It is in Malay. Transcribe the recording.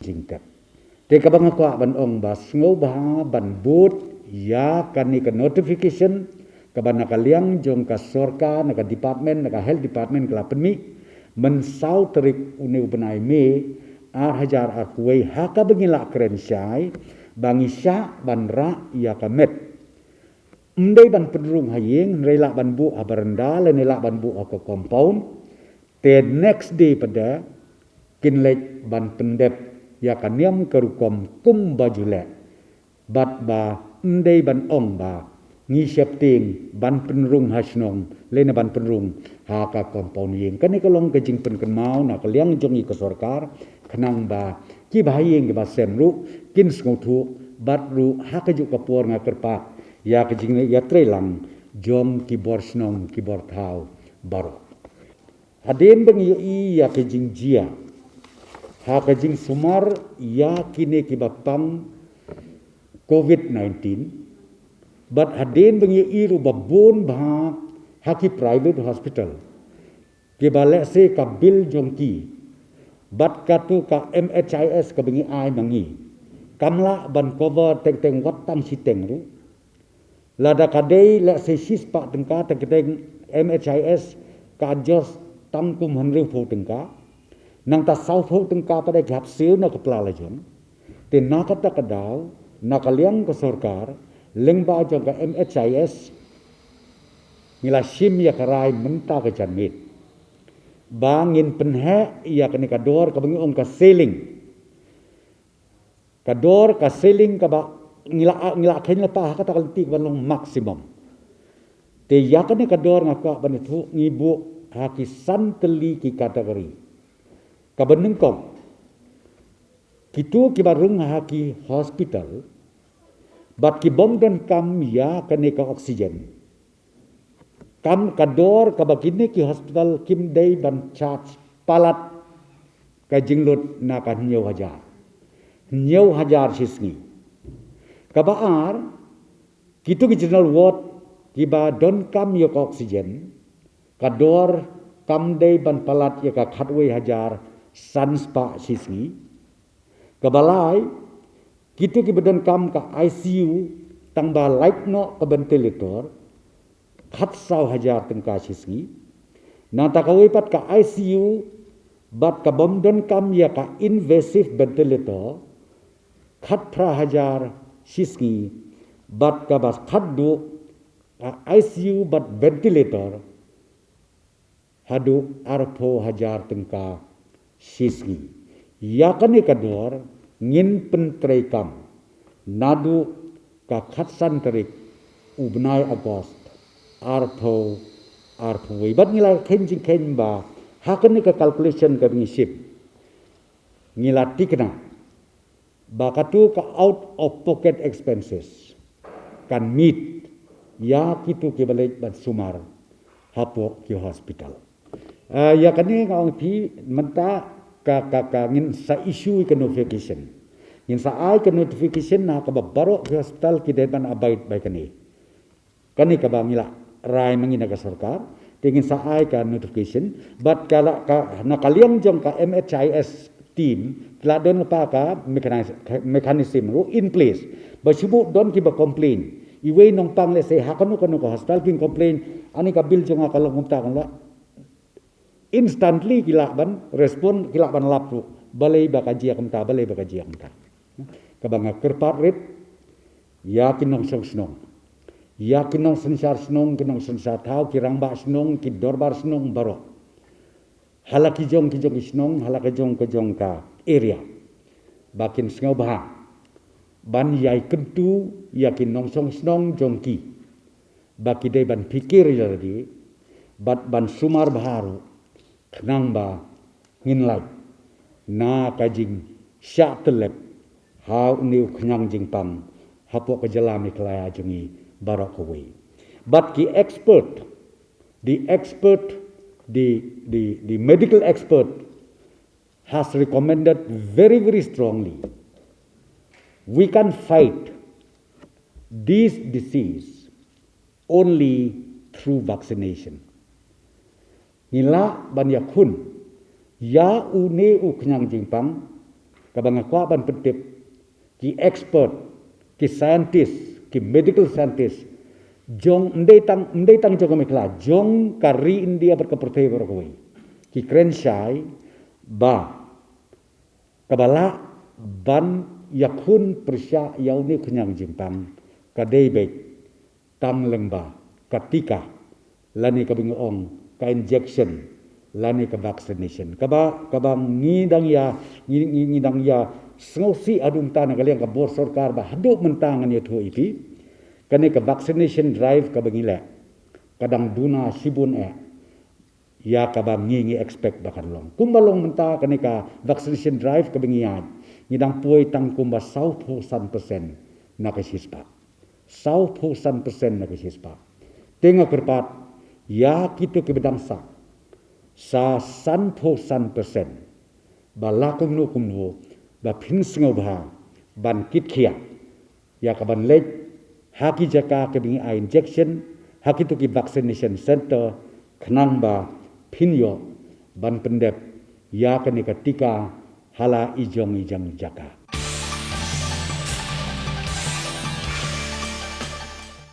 jingkat. Te kabang ko ban ong ba sngo ba ban boot ya kani ka notification kaban nakaliang jong ka sorka naka department naka health department kala penmi mensau terik uni ubenai me hajar akuai haka bengila kerensyai bangi sya ban ra ya kamet. Mdai ban pendurung hayeng rela ban bu abaranda le nela ban bu ke compound. The next day pada kinlek ban pendep ya kaniam kerukom kum bajule. Bat ba mdai ban ong ba ngisep ting ban pendurung hasnong le na ban pendurung ha ka compound yeng kan ikalong kejing pen kenmau na kaliang jongi ke sorkar kenang ba ki bahayeng ba semru kin sngotu bat ru ha kejuk kapur ngakerpak ya kejing ya trelang jom kibor snong kibor thau baro haden beng i ya kejing jia ha kejing sumar ya kine kibapam COVID-19 but haden beng i ru babon ba haki private hospital kibale se kabil jongki bat katu ka MHIS ka bengi ai mangi kamla ban cover teng watang siteng ru lada kadai la se sispa tengka teng MHIS ka jos tangkum hanru pho tengka nang ta sau pho tengka pada gap siu na kepala lajon te nakata kadau nakaliang ke sorkar lengba jong ka MHIS ngila sim ya karai menta ke janmit bangin penhe ya kani kador ka bengi ong ka seling kador ka seling ka ba ngila khen la pa kata kalti balong maksimum te yakane kador ngaka banitu ngibu haki santeli ki kategori kabenengkong kitu ki barung haki hospital bat ki bom dan kam ya kane ka oksigen kam kador ka bagine ki hospital kim dei ban charge palat ka jinglut na ka nyau hajar sisngi kabaar kitu ki general ward kiba don kam yo ka oksigen kador kam dei ban palat ya ka khatwe hajar sanspa sisngi kabalai kitu ki bedon kam ka ICU tangba light no ka ventilator khat sau hajar tengka sisngi na ta ka wepat ka ICU bat ka bom don kam ya ka invasive ventilator khat pra hajar sisngi bat ka bas khaddu ICU bat ventilator hadu arpo hajar tengka sisngi yakani kador ngin pentrekam nadu ka khatsan terik ubnai agost arpo bat ngila kenjing kenba hakani ka calculation ka ngisip ngila tikna bakatu ka out of pocket expenses kan meet ya kitu ke balik ban sumar hapo ki hospital ya kani ngong pi menta ka ngin sa issue ke notification ngin sa ai ke notification na ka baro ki hospital ki deban abide by kani ka bangila rai mangina ka sarkar tingin sa ai ka notification but kala ka nakaliang jong ka MHIS team telah don pa ka mekanisme ru in place basubu don ki ba complain iwe nong pang le se hakanu kanu ka hospital king complain ani ka bil jong ka longta kan la instantly kilaban respon kilaban lapru balai bakaji akamta ka banga kerpat rit yakin nong snong yakin nong sensar snong kinong sensar tau kirang ba snong ki dorbar snong baro halaki jong isnong halaki jong ka area bakin sngau bah ban yai kentu yakin nong snong jongki baki dei ban pikir jadi ban sumar baharu kenang ba nginlai na kajing syak telep hau niu kenyang jingpang hapo kejalami kelaya jongi barak away but the medical expert has recommended very strongly we can fight this disease only through vaccination. Nila ban yakun ya une u kenyang jingpang kabang kwa ban pentip ki expert ki scientist ki medical scientist jong ndai tang jong mekla jong kari India berkepertai berkoi ki krenshai ba kabala ban yakun persya yauni kenyang jimpang kadai baik tang lengba ketika lani kabingong ka injection lani ka vaccination kabang ngidang ya sengsi adung tanah kalian ka bor sarkar ba haduk mentangan ya thu ipi kani ka vaccination drive ka bangila kadang duna sibun ya kabang ngi expect bakan long kumbalong menta kani ka vaccination drive ka bangian ngidang puai tang kumba 100% na ka sispa 100% na ka sispa tenga kerpat ya kita ke bedangsa sa 100% balakong no kumno ba pinsngo ba ban kitkhia ya ka ban lek haki jaka ke bingi injection haki tu ki vaccination center khnang ba pinyo ban pendep ya kani ketika hala ijong jaka